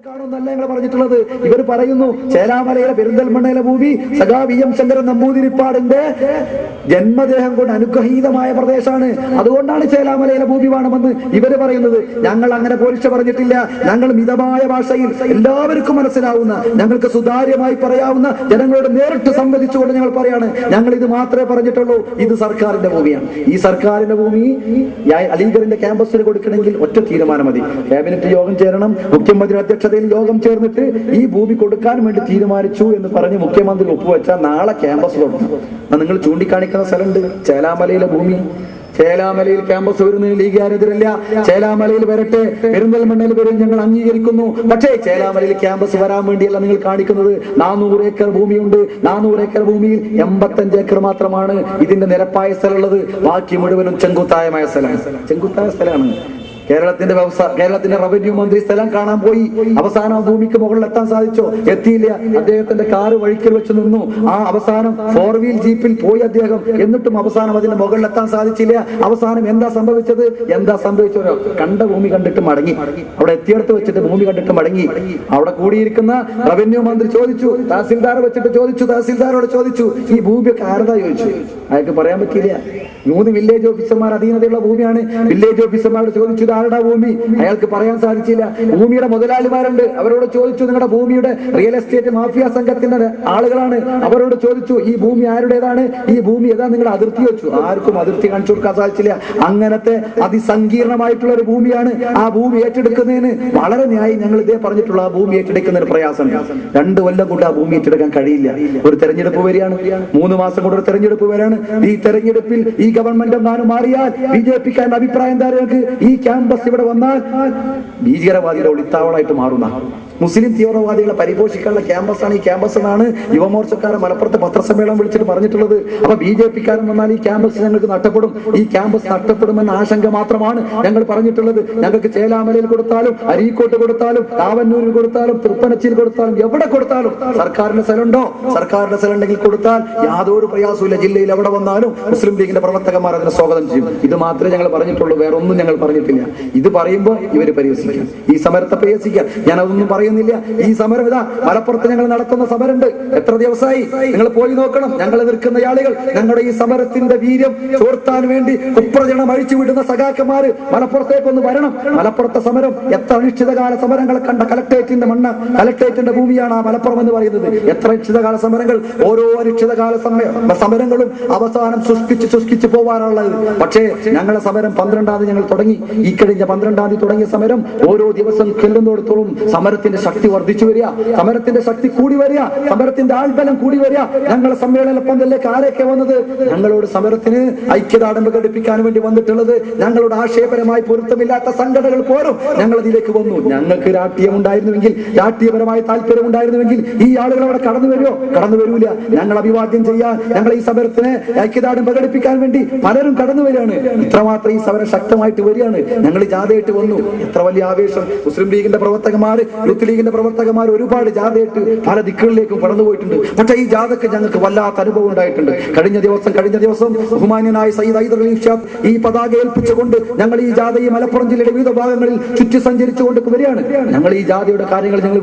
കാണുന്നല്ല ഞങ്ങൾ പറഞ്ഞിട്ടുള്ളത്. ഇവർ പറയുന്നു ചേലാമലയിലെ പെരിന്തൽമണ്ണയിലെ ഭൂമി സഖാ വി.എം. ശങ്കരൻ നമ്പൂതിരിപ്പാടിന്റെ ജന്മദേഹം കൊണ്ട് അനുഗ്രഹീതമായ പ്രദേശമാണ്, അതുകൊണ്ടാണ് ചേലാമലയിലെ ഭൂമി വേണമെന്ന് ഇവര് പറയുന്നത്. ഞങ്ങൾ അങ്ങനെ പോലീസ് പറഞ്ഞിട്ടില്ല. ഞങ്ങൾ മിതമായ ഭാഷയിൽ എല്ലാവർക്കും മനസ്സിലാവുന്ന, ഞങ്ങൾക്ക് സുതാര്യമായി പറയാവുന്ന, ജനങ്ങളോട് നേരിട്ട് സംവദിച്ചുകൊണ്ട് ഞങ്ങൾ പറയാണ്, ഞങ്ങൾ ഇത് മാത്രമേ പറഞ്ഞിട്ടുള്ളൂ. ഇത് സർക്കാരിന്റെ ഭൂമിയാണ്. ഈ സർക്കാരിന്റെ ഭൂമി അലിഗറിന്റെ ക്യാമ്പസിന് കൊടുക്കണമെങ്കിൽ ഒറ്റ തീരുമാനം മതി. ക്യാബിനറ്റ് യോഗം ചേരണം. മുഖ്യമന്ത്രി അധ്യക്ഷതയിൽ യോഗം ചേർന്നിട്ട് ഈ ഭൂമി കൊടുക്കാൻ വേണ്ടി തീരുമാനിച്ചു എന്ന് പറഞ്ഞ് മുഖ്യമന്ത്രി ഒപ്പുവെച്ചാൽ നാളെ ക്യാമ്പസ് കൊടുക്കും. നിങ്ങൾ ചൂണ്ടിക്കാണിക്കുന്ന സ്ഥലമുണ്ട് ചേലാമലയിലെ ഭൂമി. ചേലാമലയിൽ ക്യാമ്പസ് വരുന്നതിന് ലീഗുകാരെതിരല്ല. ചേലാമലയിൽ വരട്ടെ, പെരിന്തൽമണ്ണയിൽ വരും, ഞങ്ങൾ അംഗീകരിക്കുന്നു. പക്ഷേ ചേലാമലയിൽ ക്യാമ്പസ് വരാൻ വേണ്ടിയല്ല നിങ്ങൾ കാണിക്കുന്നത്. 400 ഏക്കർ ഭൂമിയുണ്ട്. 400 ഏക്കർ ഭൂമിയിൽ 85 ഏക്കർ മാത്രമാണ് ഇതിന്റെ നിരപ്പായ സ്ഥലമുള്ളത്. ബാക്കി മുഴുവനും ചെങ്കുത്തായമായ സ്ഥലമാണ്. കേരളത്തിന്റെ റവന്യൂ മന്ത്രി സ്ഥലം കാണാൻ പോയി. അവസാനം ഭൂമിക്ക് മുകളിൽ എത്താൻ സാധിച്ചോ? എത്തിയില്ല. അദ്ദേഹത്തിന്റെ കാറ് വഴിക്കൽ വെച്ച് നിന്നു. ആ അവസാനം 4 വീൽ ജീപ്പിൽ പോയി അദ്ദേഹം. എന്നിട്ടും അവസാനം അതിന്റെ മുകളിൽ എത്താൻ സാധിച്ചില്ല. അവസാനം എന്താ സംഭവിച്ചോ? കണ്ട ഭൂമി കണ്ടിട്ട് മടങ്ങി. അവിടെ എത്തിയെടുത്ത് വെച്ചിട്ട് ഭൂമി കണ്ടിട്ട് മടങ്ങി. അവിടെ കൂടിയിരിക്കുന്ന റവന്യൂ മന്ത്രി ചോദിച്ചു, തഹസിൽദാരോട് ചോദിച്ചു, ഈ ഭൂമിയൊക്കെ ആരതാ ചോദിച്ചു. അയാൾക്ക് പറയാൻ പറ്റിയില്ല. 3 വില്ലേജ് ഓഫീസർമാർ അധീനതയുള്ള ഭൂമിയാണ്. വില്ലേജ് ഓഫീസർമാരോട് ചോദിച്ചു ആരുടെ ഭൂമി, അയാൾക്ക് പറയാൻ സാധിച്ചില്ല. ഭൂമിയുടെ മുതലാളിമാരുണ്ട്, അവരോട് ചോദിച്ചു, നിങ്ങളുടെ ഭൂമിയുടെ റിയൽ എസ്റ്റേറ്റ് മാഫിയ സംഘത്തിന്റെ ആളുകളാണ്, അവരോട് ചോദിച്ചു ഈ ഭൂമി ആരുടേതാണ്, ഈ ഭൂമി ഏതാ നിങ്ങളുടെ അതിർത്തി വെച്ചു. ആർക്കും അതിർത്തി കാണിച്ചു കൊടുക്കാൻ സാധിച്ചില്ല. അങ്ങനത്തെ അതിസങ്കീർണമായിട്ടുള്ള ഒരു ഭൂമിയാണ്. ആ ഭൂമി ഏറ്റെടുക്കുന്നതിന് വളരെ ന്യായം ഞങ്ങൾ ഇതേ പറഞ്ഞിട്ടുള്ള ആ ഭൂമി ഏറ്റെടുക്കുന്നതിന് പ്രയാസം. 2 കൊല്ലം കൊണ്ട് ആ ഭൂമി ഏറ്റെടുക്കാൻ കഴിയില്ല. ഒരു തെരഞ്ഞെടുപ്പ് വരികയാണ്, 3 മാസം കൊണ്ട് ഒരു തെരഞ്ഞെടുപ്പ് വരാണ്. ഈ തെരഞ്ഞെടുപ്പിൽ ഈ ഗവൺമെന്റ് എങ്ങാനും മാറിയാൽ ബിജെപിക്കാരുടെ അഭിപ്രായം എന്താ? ഈ ക്യാമ്പസ് ഇവിടെ വന്നാൽ ഭീകരവാദിയുടെ ഒളിത്താവളായിട്ട് മാറുന്ന, മുസ്ലിം തീവ്രവാദികളെ പരിപോഷിക്കാനുള്ള ക്യാമ്പസാണ് ഈ ക്യാമ്പസ് എന്നാണ് യുവമോർച്ചക്കാരൻ മലപ്പുറത്ത് പത്രസമ്മേളനം വിളിച്ചിട്ട് പറഞ്ഞിട്ടുള്ളത്. അപ്പൊ ബിജെപിക്കാരൻ വന്നാൽ ഈ ക്യാമ്പസ് ഞങ്ങൾക്ക് നഷ്ടപ്പെടും, ഈ ക്യാമ്പസ് നഷ്ടപ്പെടുമെന്ന ആശങ്ക മാത്രമാണ് ഞങ്ങൾ പറഞ്ഞിട്ടുള്ളത്. ഞങ്ങൾക്ക് ചേലാമലയിൽ കൊടുത്താലും, അരീക്കോട്ട് കൊടുത്താലും, കാവന്നൂരിൽ കൊടുത്താലും, തൃപ്പനച്ചിയിൽ കൊടുത്താലും, എവിടെ കൊടുത്താലും സർക്കാരിന്റെ സ്ഥലമുണ്ടോ? സർക്കാരിന്റെ സ്ഥലം ഉണ്ടെങ്കിൽ കൊടുത്താൽ യാതൊരു പ്രയാസമില്ല. ജില്ലയിൽ എവിടെ വന്നാലും മുസ്ലിം ലീഗിന്റെ പ്രവർത്തകന്മാർ അതിനെ സ്വാഗതം ചെയ്യും. ഇത് മാത്രമേ ഞങ്ങൾ പറഞ്ഞിട്ടുള്ളൂ, വേറെ ഒന്നും ഞങ്ങൾ പറഞ്ഞിട്ടില്ല. ഇത് പറയുമ്പോൾ ഇവര് പരിഹസിക്കാം, ഈ സമരത്തെ പരിഹസിക്കാം. ഞാൻ അതൊന്നും പറയുന്നില്ല. ഈ സമരം ഇതാ മലപ്പുറത്ത് ഞങ്ങൾ നടത്തുന്ന സമരമുണ്ട്. എത്ര ദിവസമായി നിങ്ങൾ പോയി നോക്കണം. ഞങ്ങൾ നിൽക്കുന്ന ആളുകൾ ഞങ്ങളുടെ ഈ സമരത്തിന്റെ വീര്യം ചോർത്താൻ വേണ്ടി കുപ്രചരണം അഴിച്ചുവിടുന്ന സഖാക്കന്മാര് മലപ്പുറത്തേക്കൊന്ന് വരണം. മലപ്പുറത്തെ സമരം എത്ര അനിശ്ചിതകാല സമരങ്ങളെ കണ്ട കലക്ടറേറ്റിന്റെ ഭൂമിയാണ് ആ മലപ്പുറം എന്ന് പറയുന്നത്. എത്ര അനിശ്ചിതകാല സമരങ്ങൾ, ഓരോ അനിശ്ചിതകാല സമരങ്ങളും അവസാനം ശുഷ്കിച്ച് പോവാനുള്ളത്. പക്ഷേ ഞങ്ങളുടെ സമരം 12-ാം തീയതി ഞങ്ങൾ തുടങ്ങി. ഈ കഴിഞ്ഞ 12-ാം തീയതി തുടങ്ങിയ സമരം ഓരോ ദിവസം ചെല്ലുന്നിടത്തോളം സമരത്തിന്റെ ശക്തി വർദ്ധിച്ചു വരിക, സമരത്തിന്റെ ശക്തി കൂടി വരിക, സമരത്തിന്റെ ആൾബലം കൂടി വരിക. ഞങ്ങളുടെ സമ്മേളന പന്തലിലേക്ക് ആരൊക്കെ വന്നത്? ഞങ്ങളോട് സമരത്തിന് ഐക്യദാർഢ്യം പ്രകടിപ്പിക്കാൻ വേണ്ടി വന്നിട്ടുള്ളത് ഞങ്ങളോട് ആശയപരമായി പൊരുത്തമില്ലാത്ത സംഘടനകൾ പോലും ഞങ്ങൾ ഇതിലേക്ക് വന്നു. ഞങ്ങൾക്ക് രാഷ്ട്രീയം ഉണ്ടായിരുന്നുവെങ്കിൽ, രാഷ്ട്രീയപരമായ താല്പര്യം ഉണ്ടായിരുന്നുവെങ്കിൽ ഈ ആളുകൾ അവിടെ കടന്നു വരൂല. ഞങ്ങൾ അഭിവാദ്യം ചെയ്യാൻ, ഞങ്ങൾ ഈ സമരത്തിന് ഐക്യദാർഢ്യം പ്രകടിപ്പിക്കാൻ വേണ്ടി പലരും കടന്നു വരികയാണ്. ഇത്രമാത്രം ഈ സമരം ശക്തമായിട്ട് വരികയാണ്. ഞങ്ങൾ ജാഥയായിട്ട് വന്നു. എത്ര വലിയ ആവേശം! മുസ്ലിം ലീഗിന്റെ പ്രവർത്തകന്മാർ, യൂത്ത് ലീഗിന്റെ പ്രവർത്തകന്മാർ ഒരുപാട് ജാഥയായിട്ട് പല ദിക്കുകളിലേക്കും കടന്നു പോയിട്ടുണ്ട്. പക്ഷേ ഈ ജാഥക്ക് ഞങ്ങൾക്ക് വല്ലാത്ത അനുഭവം ഉണ്ടായിട്ടുണ്ട്. കഴിഞ്ഞ ദിവസം ബഹുമാന്യനായ സയ്യിദ് ഹൈദർ അലി ഷിഹാബ് ഈ പതാക ഏൽപ്പിച്ചുകൊണ്ട് ഞങ്ങൾ ഈ ജാഥ ഈ മലപ്പുറം ജില്ലയുടെ വിവിധ ഭാഗങ്ങളിൽ ചുറ്റി സഞ്ചരിച്ചുകൊണ്ട് വരികയാണ്. ഞങ്ങൾ ഈ ജാഥയുടെ കാര്യങ്ങൾ ഞങ്ങൾ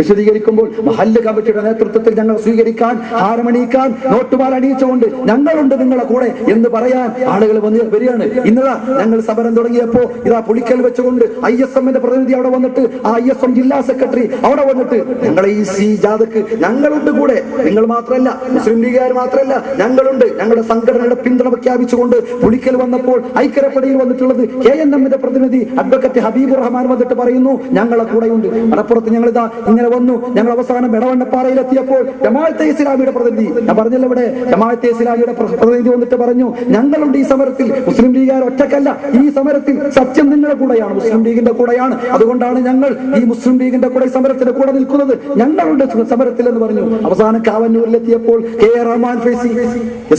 വിശദീകരിക്കുമ്പോൾ മഹല്ല് കമ്മിറ്റിയുടെ നേതൃത്വത്തിൽ ഞങ്ങൾ സ്വീകരിക്കാൻ, ഹാരമണിയിക്കാൻ, നോട്ടുമാല അണിയിച്ചുകൊണ്ട് ഞങ്ങളുണ്ട് നിങ്ങളെ കൂടെ എന്ന് പറയാൻ ആളുകൾ വരികയാണ്. ഇന്നതാ ഞങ്ങൾ സമരം തുടങ്ങിയപ്പോ ഇതാ പുളിക്കൽ വെച്ചുകൊണ്ട് ISMന്റെ പ്രതിനിധി അവിടെ വന്നിട്ട്, ആ ISM ജില്ലാ സെക്രട്ടറി അവിടെ വന്നിട്ട് ഞങ്ങളെ ഈ ജാഥക്ക് ഞങ്ങളുണ്ട് കൂടെ, നിങ്ങൾ മാത്രമല്ല, മുസ്ലിം ലീഗുകാർ മാത്രമല്ല, ഞങ്ങളുണ്ട്, ഞങ്ങളുടെ സംഘടനയുടെ പിന്തുണ പ്രഖ്യാപിച്ചുകൊണ്ട് പുളിക്കൽ വന്നപ്പോൾ ഐക്യരപ്പടിയിൽ വന്നിട്ടുള്ളത് KNMന്റെ പ്രതിനിധി അഡ്വക്കേറ്റ് ഹബീബുർ റഹ്മാൻ വന്നിട്ട് പറയുന്നു ഞങ്ങളെ കൂടെയുണ്ട്. മലപ്പുറത്ത് ഞങ്ങൾ ഇതാ ഇങ്ങനെ വന്നു. ഞങ്ങൾ അവസാനം എടവണ്ണപ്പാറയിൽ എത്തിയപ്പോൾ ജമാഅത്തെ ഇസ്ലാമിയുടെ പ്രതിനിധി, ഞാൻ പറഞ്ഞല്ലോ ഇവിടെ, ജമാഅത്തെ ഇസ്ലാമിയുടെ പ്രതിനിധി വന്നിട്ട് പറഞ്ഞു ഞങ്ങളുണ്ട് ഈ സമരത്തിൽ, മുസ്ലിം ലീഗുകാർ ഒറ്റക്കല്ല, ഈ സമരത്തിൽ സത്യം നിങ്ങളുടെ കൂടെയാണ്, മുസ്ലിം ലീഗിന്റെ കൂടെയാണ്. അതുകൊണ്ടാണ് ഞങ്ങൾ ഈ മുസ്ലിം ലീഗിന്റെ കൂടെ സമരത്തിന്റെ കൂടെ നിൽക്കുന്നത്, ഞങ്ങളുടെ സമരത്തിൽ എന്ന് പറഞ്ഞു. അവസാനം കാവന്നൂരിലെത്തിയപ്പോൾ KA റഹ്മാൻ ഫൈസി,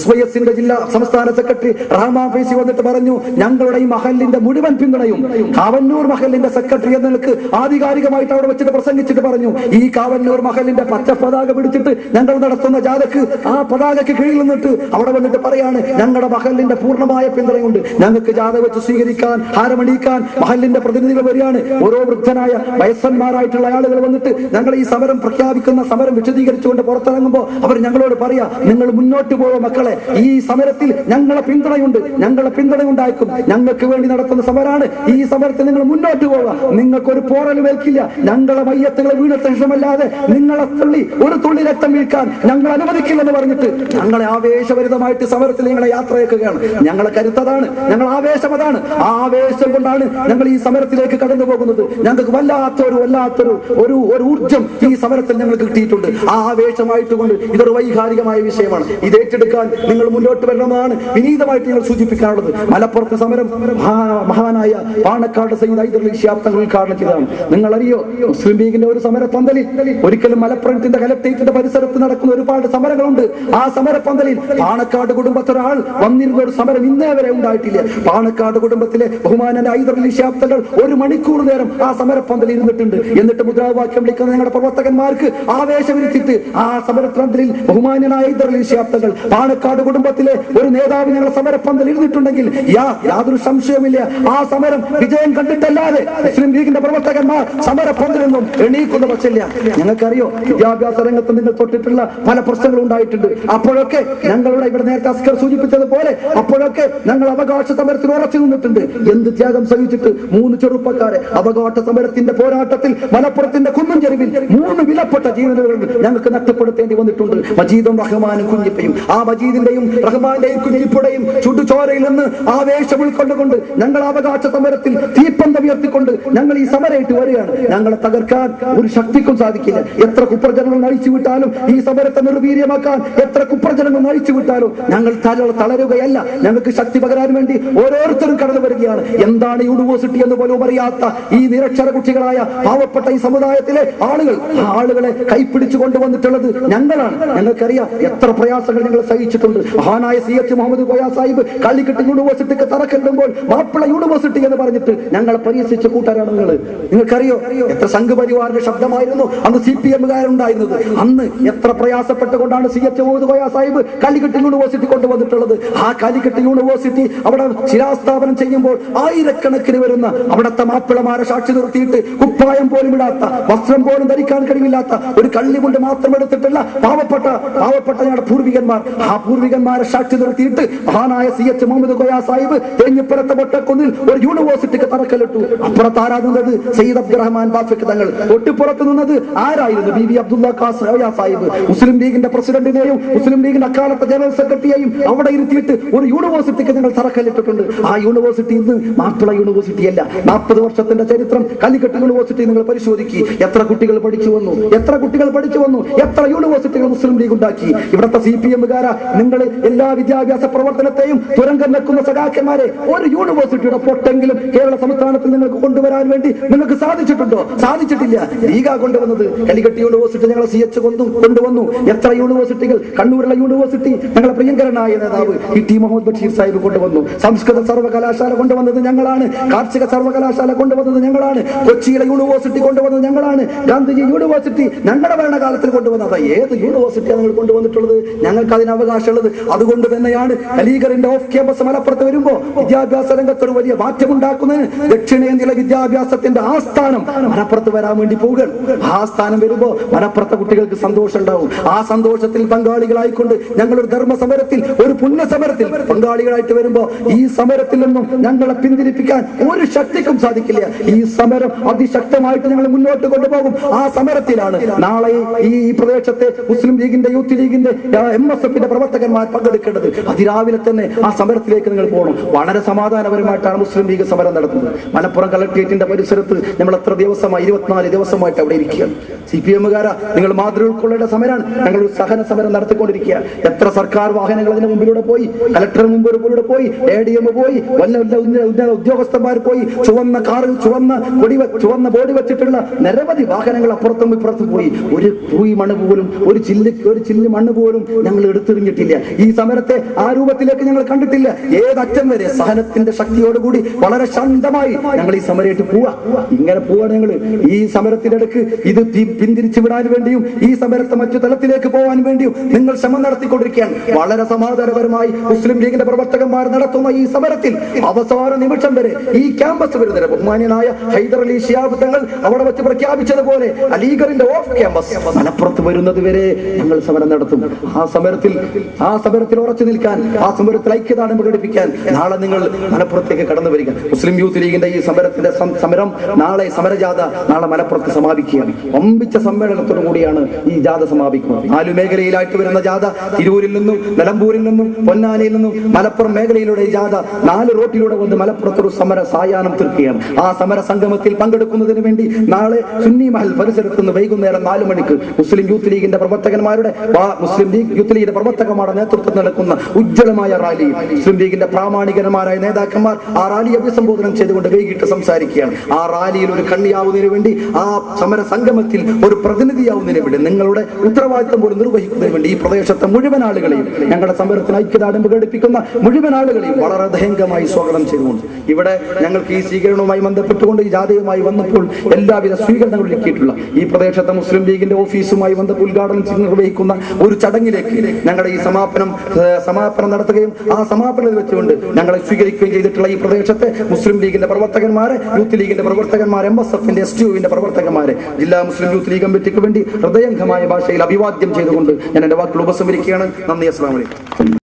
SYSന്റെ ജില്ലാ സംസ്ഥാന സെക്രട്ടറി റഹ്മാൻ ഫൈസി വന്നിട്ട് പറഞ്ഞു ഞങ്ങളുടെ ഈ മഹലിന്റെ മുഴുവൻ പിന്തുണയും. കാവന്നൂർ മഹലിന്റെ സെക്രട്ടറി എന്ന നിലക്ക് ആധികാരികമായിട്ട് അവിടെ വെച്ചിട്ട് പ്രസംഗിച്ചിട്ട് പറഞ്ഞു ഈ കാവന്നൂർ മഹലിന്റെ പച്ച പതാക പിടിച്ചിട്ട് ഞങ്ങൾ നടത്തുന്ന ജാഥക്ക്, ആ പതാകയ്ക്ക് കീഴിൽ നിന്നിട്ട് അവിടെ വന്നിട്ട് പറയാണ് ഞങ്ങളുടെ മഹലിന്റെ പൂർണ്ണമായ പിന്തുണയുണ്ട്, ഞങ്ങൾക്ക് ജാഥ വെച്ച് സ്വീകരിക്കാൻ, ഹാരമണിയിക്കാൻ മഹലിന്റെ പ്രതിനിധികൾ വരികയാണ്. ഓരോ വൃദ്ധനായ വയസ്സന്മാർ പ്രമുഖന്മാരായിട്ടുള്ള ആളുകൾ വന്നിട്ട് ഞങ്ങൾ ഈ സമരം പ്രഖ്യാപിക്കുന്ന സമരം വിശദീകരിച്ചുകൊണ്ട് പുറത്തിറങ്ങുമ്പോൾ അവർ ഞങ്ങളോട് പറയാ, നിങ്ങൾ മുന്നോട്ട് പോവുക മക്കളെ, ഈ സമരത്തിൽ ഞങ്ങളെ പിന്തുണയുണ്ടായിരിക്കും, ഞങ്ങൾക്ക് വേണ്ടി നടത്തുന്ന സമരമാണ്, ഈ സമരത്തിൽ നിങ്ങൾ മുന്നോട്ട് പോവുക, നിങ്ങൾക്കൊരു പോറലും ഏൽക്കില്ല, ഞങ്ങളെ മയ്യത്തുകളെ വീണ ശേഷമല്ലാതെ നിങ്ങളെ തള്ളി ഒരു തുള്ളി രക്തം വീഴ്ക്കാൻ ഞങ്ങൾ അനുവദിക്കില്ലെന്ന് പറഞ്ഞിട്ട് ഞങ്ങളെ ആവേശഭരിതമായിട്ട് സമരത്തിൽ ഞങ്ങളെ യാത്രയാക്കുകയാണ്. ഞങ്ങളെ കരുത്തതാണ്, ഞങ്ങൾ ആവേശം അതാണ്. ആ ആവേശം കൊണ്ടാണ് ഞങ്ങൾ ഈ സമരത്തിലേക്ക് കടന്നു പോകുന്നത്. ഞങ്ങൾക്ക് വല്ലാത്തൊരു ഊർജം ഈ സമരത്തിൽ ഞങ്ങൾക്ക് കിട്ടിയിട്ടുണ്ട്. ആ ആവേശമായിട്ട് കൊണ്ട് ഇതൊരു വൈകാരികമായ വിഷയമാണ്. ഇത് ഏറ്റെടുക്കാൻ നിങ്ങൾ മുന്നോട്ട് വരണമെന്നാണ് വിനീതമായിട്ട് ഞങ്ങൾ സൂചിപ്പിക്കാനുള്ളത്. മലപ്പുറത്ത് സമരം മഹാനായ പാണക്കാട് സയ്യിദ് ഹൈദർ അലി ശിഹാബ് തങ്ങൾ ഉദ്ഘാടനം ചെയ്തതാണ്. നിങ്ങൾ അറിയോ, മുസ്ലിം ലീഗിന്റെ ഒരു സമരപ്പന്തലിൽ ഒരിക്കലും മലപ്പുറത്തിന്റെ കലക്ടറേറ്റിന്റെ പരിസരത്ത് നടക്കുന്ന ഒരുപാട് സമരങ്ങളുണ്ട്. ആ സമരപ്പന്തലിൽ പാണക്കാട് കുടുംബത്തൊരാൾ വന്നിരുന്ന ഒരു സമരം ഇന്നേ വരെ ഉണ്ടായിട്ടില്ല. പാണക്കാട് കുടുംബത്തിലെ ബഹുമാനന്റെ ഹൈദർ അലി ശിഹാബ് തങ്ങൾ 1 മണിക്കൂർ നേരം ആ സമരപ്പന്തലിൽ ഇരുന്നിട്ടുണ്ട്. എന്നിട്ട് മുദ്രാവാക്യം വിളിക്കുന്ന ഞങ്ങളുടെ പ്രവർത്തകന്മാർക്ക് ആവേശം വിരിച്ചിട്ട് ആ സമരപ്പന്തലിൽ ബഹുമാന്യനായ ഹൈദർ അലി ശിഹാബ് തങ്ങൾ, പാണക്കാട് കുടുംബത്തിലെ ഒരു നേതാവ് ഞങ്ങളുടെ സമരപ്പന്തലിൽ ഇരുന്നിട്ടുണ്ടെങ്കിൽ യാതൊരു സംശയമില്ല, ആ സമരം വിജയം കണ്ടിട്ടല്ലാതെ മുസ്ലിം ലീഗിന്റെ പ്രവർത്തകന്മാർ സമരപ്പന്തലിൽ നിന്നും എണീക്കുന്ന പക്ഷമില്ല. ഞങ്ങൾക്കറിയോ, വിദ്യാഭ്യാസ രംഗത്ത് നിങ്ങൾ തൊട്ടിട്ടുള്ള പല പ്രശ്നങ്ങളും ഉണ്ടായിട്ടുണ്ട്. അപ്പോഴൊക്കെ ഞങ്ങളുടെ ഇവിടെ നേരത്തെ അസ്കർ സൂചിപ്പിച്ചതുപോലെ അപ്പോഴൊക്കെ ഞങ്ങൾ അവകാശ സമരത്തിൽ ഉറച്ചു നിന്നിട്ടുണ്ട്. എന്ത് ത്യാഗം സഹിച്ചിട്ട് 3 ചെറുപ്പക്കാരെ അവകാശ സമരത്തിന്റെ പോരാട്ടത്തിൽ മലപ്പുറത്തിന്റെ കുന്നും ചെരുവിൽ 3 വിലപ്പെട്ട ജീവനുകൾ ഞങ്ങൾക്ക് നഷ്ടപ്പെടുത്തേണ്ടി വന്നിട്ടുണ്ട്. മജീദും റഹ്മാനും കുഞ്ഞിപ്പയും, ആ മജീദിന്റെയും റഹ്മാന്റെയും കുഞ്ഞിപ്പുടെയും ചുടുചോരയിൽ നിന്ന് ആവേശം ഉൾക്കൊണ്ടുകൊണ്ട് ഞങ്ങൾ അവകാശ സമരത്തിൽ തീപ്പന്തം ഉയർത്തിക്കൊണ്ട് ഞങ്ങൾ ഈ സമരമായിട്ട് വരികയാണ്. ഞങ്ങളെ തകർക്കാൻ ഒരു ശക്തിക്കും സാധിക്കില്ല. എത്ര കുപ്രചരണങ്ങൾ നയിച്ചു വിട്ടാലും, ഈ സമരത്തെ നിർവീര്യമാക്കാൻ എത്ര കുപ്രചരണങ്ങൾ നയിച്ചു വിട്ടാലും ഞങ്ങൾ തളരുകയല്ല. ഞങ്ങൾക്ക് ശക്തി പകരാൻ വേണ്ടി ഓരോരുത്തരും കടന്നു വരികയാണ്. എന്താണ് യൂണിവേഴ്സിറ്റി എന്ന് പോലും അറിയാത്ത ഈ നിരക്ഷര കുട്ടികളായ പാവപ്പെട്ട ഈ സമുദായത്തിലെ ആളുകളെ കൈപ്പിടിച്ചു കൊണ്ടുവന്നിട്ടുള്ളത് ഞങ്ങളാണ്. ഞങ്ങൾക്കറിയാം എത്ര പ്രയാസങ്ങൾ ഞങ്ങൾ സഹിച്ചിട്ടുണ്ട്. മഹാനായ CH മുഹമ്മദ് കോയ സാഹിബ് കാലിക്കറ്റ് യൂണിവേഴ്സിറ്റിക്ക് തറക്കല്ലുമ്പോൾ മാപ്പിള യൂണിവേഴ്സിറ്റി എന്ന് പറഞ്ഞിട്ട് ഞങ്ങളെ പരിഹസിച്ച കൂട്ടരാണ് നിങ്ങൾ. നിങ്ങൾക്കറിയോ എത്ര സംഘപരിവാറിന്റെ ശബ്ദമായിരുന്നു അന്ന് CPM-കാരുണ്ടായിരുന്നത്. അന്ന് എത്ര പ്രയാസപ്പെട്ടുകൊണ്ടാണ് CH മുഹമ്മദ് കോയ സാഹിബ് കാലിക്കറ്റ് യൂണിവേഴ്സിറ്റി കൊണ്ടുവന്നിട്ടുള്ളത്. ആ കാലിക്കറ്റ് യൂണിവേഴ്സിറ്റി അവിടെ ശിലാസ്ഥാപനം ചെയ്യുമ്പോൾ ആയിരക്കണക്കിന് വരുന്ന അവിടുത്തെ മാപ്പിളമാരെ സാക്ഷി നിർത്തിയിട്ട് കുപ്പായം പോലും ഇടാത്ത, വസ്ത്രം പോലും ധരിക്കാൻ കഴിവില്ലാത്ത, ഒരു കള്ളിമുണ്ട് മാത്രം എടുത്തിട്ടുള്ള പാവപ്പെട്ട ഞങ്ങളുടെ പൂർവികന്മാർ, ആ പൂർവികന്മാരെ സാക്ഷി നിർത്തിയിട്ട് മഹാനായ CH മുഹമ്മദ് കോയ സാഹിബ് തേഞ്ഞിപ്പുറത്തെ പൊട്ടക്കുന്നിൽ ഒരു യൂണിവേഴ്സിറ്റിക്ക് തറക്കല്ലിട്ടു. അപ്പുറത്ത് ആരാധുന്നത് സയ്യിദ് അബ്ദുറഹ്മാൻ ബാഫിക്ക് തങ്ങൾ, തൊട്ടിപ്പുറത്ത് നിന്നത് ആരായിരുന്നു? ബീബി അബ്ദുള്ള കോയ സാഹിബ്. മുസ്ലിം ലീഗിന്റെ പ്രസിഡന്റിനെയും മുസ്ലിം ലീഗിന്റെ അക്കാലത്തെ ജനറൽ സെക്രട്ടറിയെയും അവിടെ ഇരുത്തിയിട്ട് ഒരു യൂണിവേഴ്സിറ്റിക്ക് ഞങ്ങൾ തറക്കല്ലിട്ടിട്ടുണ്ട്. ആ യൂണിവേഴ്സിറ്റി ഇന്ന് മാപ്പിള യൂണിവേഴ്സിറ്റി അല്ല. 40 വർഷത്തിന്റെ ചരിത്രം കാലിക്കറ്റ് യൂണിവേഴ്സിറ്റി നിങ്ങൾ പരിശോധിക്കുക. എത്ര കുട്ടികൾ പഠിച്ചു വന്നു, എത്ര യൂണിവേഴ്സിറ്റികൾ മുസ്ലിം ലീഗ് ഉണ്ടാക്കി. ഇവിടുത്തെ CPM-കാരാ നിങ്ങൾ എല്ലാ വിദ്യാഭ്യാസ പ്രവർത്തനത്തെയും തുരങ്കം വെക്കുന്ന സഖാക്കന്മാരെ ഒരു യൂണിവേഴ്സിറ്റിയുടെ പൊട്ടെങ്കിലും കേരള സംസ്ഥാനത്തിൽ നിങ്ങൾക്ക് കൊണ്ടുവരാൻ വേണ്ടി നിങ്ങൾക്ക് സാധിച്ചിട്ടുണ്ടോ? സാധിച്ചിട്ടില്ല. ലീഗ കൊണ്ടുവന്നത് കാലിക്കറ്റ് യൂണിവേഴ്സിറ്റി ഞങ്ങളെ CH കൊണ്ടുവന്നു. എത്ര യൂണിവേഴ്സിറ്റികൾ, കണ്ണൂരിലെ യൂണിവേഴ്സിറ്റി ഞങ്ങളെ പ്രിയങ്കരനായ നേതാവ് ടി മുഹമ്മദ് ബഷീർ സാഹിബ് കൊണ്ടുവന്നു. സംസ്കൃത സർവകലാശാല കൊണ്ടുവന്നത് ഞങ്ങളാണ്. കാർഷിക സർവകലാശാല കൊണ്ടുവന്നത് ഞങ്ങളാണ്. കൊച്ചിയിലെ യൂണിവേഴ്സിറ്റി കൊണ്ടുവന്നത് ഞങ്ങളാണ്. ഗാന്ധിജി യൂണിവേഴ്സിറ്റി ഞങ്ങളുടെ ഭരണകാലത്തിൽ കൊണ്ടുവന്നത്. ഏത് യൂണിവേഴ്സിറ്റിയാണ് നിങ്ങൾ കൊണ്ടുവന്നിട്ടുള്ളത്? ഞങ്ങൾക്ക് അതിന് അവകാശമുള്ളത്. അതുകൊണ്ട് തന്നെയാണ് അലീഗറിന്റെ ഓഫ് ക്യാമ്പസ് മലപ്പുറത്ത് വരുമ്പോൾ വിദ്യാഭ്യാസ രംഗത്ത് ഒരു വലിയ മാറ്റമുണ്ടാക്കുന്നതിന് ദക്ഷിണേന്ത്യയിലെ വിദ്യാഭ്യാസത്തിന്റെ ആസ്ഥാനം മലപ്പുറത്ത് വരാൻ വേണ്ടി പോകുകയാണ്. ആ സ്ഥാനം വരുമ്പോൾ മലപ്പുറത്തെ കുട്ടികൾക്ക് സന്തോഷം ഉണ്ടാവും. ആ സന്തോഷത്തിൽ പങ്കാളികളായിക്കൊണ്ട് ഞങ്ങളൊരു ധർമ്മ സമരത്തിൽ, ഒരു പുണ്യ സമരത്തിൽ പങ്കാളികളായിട്ട് വരുമ്പോൾ ഈ സമരത്തിൽ നിന്നും ഞങ്ങളെ പിന്തിരിപ്പിക്കാൻ ഒരു ശക്തിക്കും സാധിക്കില്ല. ഈ സമരം അതിശക്തമായിട്ട് ഞങ്ങൾ മുന്നോട്ട് കൊണ്ടുപോകും. ആ സമരത്തിലാണ് നാളെ ഈ പ്രദേശത്തെ മുസ്ലിം ലീഗിന്റെ, യൂത്ത് ലീഗിന്റെ, MSF-ന്റെ പ്രവർത്തകന്മാർ പങ്കെടുക്കേണ്ടത്. അതിരാവിലെ തന്നെ ആ സമരത്തിലേക്ക് നിങ്ങൾ പോകണം. വളരെ സമാധാനപരമായിട്ടാണ് മുസ്ലിം ലീഗ് സമരം നടത്തുന്നത്. മലപ്പുറം കളക്ട്രേറ്റിന്റെ പരിസരത്ത് നമ്മൾ എത്ര ദിവസമായി, 24 ദിവസമായിട്ട് അവിടെ ഇരിക്കുകയാണ്. CPM-കാരാ നിങ്ങൾ മാതൃ ഉൾക്കൊള്ളേണ്ട സമരമാണ്. ഞങ്ങൾ ഒരു സഹന സമരം നടത്തിക്കൊണ്ടിരിക്കുക. എത്ര സർക്കാർ വാഹനങ്ങൾ അതിന് മുമ്പിലൂടെ പോയി, കലക്ടർ മുമ്പിലൂടെ പോയി, ADM പോയി, ഉന്നത ഉദ്യോഗസ്ഥന്മാർ പോയി, ചുവന്ന കാറ്, ചുവന്ന ബോർഡ് വെച്ചിട്ടുള്ള നിരവധി വാഹനങ്ങൾ അപ്പുറത്തും ഇപ്പുറത്തും പോയി. ഒരു പൂയി മണ്ണ് പോലും, ഒരു ചില്ല് മണ്ണ് പോലും ഞങ്ങൾ എടുത്തെറിഞ്ഞിട്ടില്ല. ഈ സമരത്തെ ആ രൂപത്തിലേക്ക് ഞങ്ങൾ കണ്ടിട്ടില്ല. ഏതറ്റം വരെ സഹനത്തിന്റെ ശക്തിയോടുകൂടി വളരെ ശാന്തമായി ഞങ്ങൾ ഈ സമരമായിട്ട് ഇങ്ങനെ പോവാണ്. ഞങ്ങൾ ഈ സമരത്തിന്റെ ഇടയ്ക്ക് ഇത് പിന്തിരിച്ചു വിടാൻ വേണ്ടിയും ഈ സമരത്തെ മറ്റു തലത്തിലേക്ക് പോകാൻ വേണ്ടിയും നിങ്ങൾ ശ്രമം നടത്തിക്കൊണ്ടിരിക്കുകയാണ്. വളരെ സമാധാനപരമായി മുസ്ലിം ലീഗിന്റെ പ്രവർത്തകന്മാർ നടത്തുന്ന ഈ സമരത്തിൽ അവസാന നിമിഷം വരെ ഈ ക്യാമ്പസ് വരുന്നത് ബഹുമാന്യനായ ഹൈദർ അലി ശിഹാബ് തങ്ങൾ അവിടെ വെച്ച് പ്രഖ്യാപിച്ചതുപോലെ അലീഗറിന്റെ ഓഫ് ക്യാമ്പസ് മലപ്പുറത്ത് വരുന്നത് വരെ ഞങ്ങൾ സമരം നടത്തും. ആ സമരത്തിൽ ഉറച്ചു നിൽക്കാൻ, ആ സമരത്തിൽ ഐക്യദാർഢ്യം പ്രകടിപ്പിക്കാൻ നാളെ നിങ്ങൾ മലപ്പുറത്തേക്ക് കടന്നു വരിക. മുസ്ലിം യൂത്ത് ലീഗിന്റെ ഈ സമരം നാളെ സമരജാഥ നാളെ മലപ്പുറത്ത് സമാപിക്കുകയാണ്. ഒമ്പിച്ച സമ്മേളനത്തോടു കൂടിയാണ് ഈ ജാഥ സമാപിക്കുന്നത്. 4 മേഖലയിലായിട്ട് വരുന്ന ജാഥ തിരൂരിൽ നിന്നും, നിലമ്പൂരിൽ നിന്നും, പൊന്നാനിയിൽ നിന്നും മലപ്പുറം മേഖലയിലൂടെ ജാഥ 4 റോട്ടിലൂടെ വന്ന് മലപ്പുറത്തൊരു സമര സായാഹ്നം തീർക്കുകയാണ്. ആ സമര സംഗമത്തിൽ പങ്കെടുക്കുന്നതിന് വേണ്ടി നാളെ സുന്നി മഹൽ പരിസരത്ത് നിന്ന് വൈകുന്നേരം 4 മണിക്ക് മുസ്ലിം യൂത്ത് ലീഗിന്റെ പ്രവർത്തകന്മാരുടെ നേതൃത്വത്തിൽ നടക്കുന്ന ഉജ്ജ്വലമായ റാലി, മുസ്ലിം ലീഗിന്റെ പ്രാമാണികന്മാരായ നേതാക്കന്മാർ ആ റാലി അഭിസംബോധന ചെയ്തുകൊണ്ട് വൈകിട്ട് സംസാരിക്കുകയാണ്. ആ റാലിയിൽ ഒരു കണ്ണിയാവുന്നതിന് വേണ്ടി, ആ സമര സംഗമത്തിൽ ഒരു പ്രതിനിധിയാവുന്നതിന് വേണ്ടി, നിങ്ങളുടെ ഉത്തരവാദിത്വം പോലും നിർവഹിക്കുന്നതിന് വേണ്ടി ഈ പ്രദേശത്തെ മുഴുവൻ ആളുകളെയും, ഞങ്ങളുടെ സമരത്തിന് ഐക്യദാർഢ്യം പ്രകടിപ്പിക്കുന്ന മുഴുവൻ ആളുകളെയും വളരെ ദഹംഗമായി സ്വാഗതം ചെയ്തുകൊണ്ട് ഇവിടെ ഞങ്ങൾക്ക് ഈ സ്വീകരണവുമായി ബന്ധപ്പെട്ടുകൊണ്ട് ഈ ജാഥയുമായി വന്നപ്പോൾ എല്ലാവിധ സ്വീകരണങ്ങളും ഒരുക്കിയിട്ടുള്ള ഈ പ്രദേശത്തെ മുസ്ലിം ലീഗിന്റെ ഓഫീസുമായി ബന്ധപ്പെട്ട് ഉദ്ഘാടനം നിർവഹിക്കുന്ന ഒരു ചടങ്ങിലേക്ക് ഞങ്ങളുടെ ഈ സമാപനം നടത്തുകയും ആ സമാപനത്തിൽ വെച്ചുകൊണ്ട് ഞങ്ങളെ സ്വീകരിക്കുകയും ചെയ്തിട്ടുള്ള ഈ പ്രദേശത്തെ മുസ്ലിം ലീഗിന്റെ പ്രവർത്തകന്മാരെ, യൂത്ത് ലീഗിന്റെ പ്രവർത്തകന്മാരെ, MSFന്റെ STUവിന്റെ പ്രവർത്തകന്മാരെ, ജില്ലാ മുസ്ലിം യൂത്ത് ലീഗ് കമ്മിറ്റിക്ക് വേണ്ടി ഹൃദയംഗമായ ഭാഷയിൽ അഭിവാദ്യം ചെയ്തുകൊണ്ട് ഞാൻ എന്റെ വാക്കുകൾ ഉപസംഹരിക്കുകയാണ്. നന്ദി. അസ്സലാമു അലൈക്കും.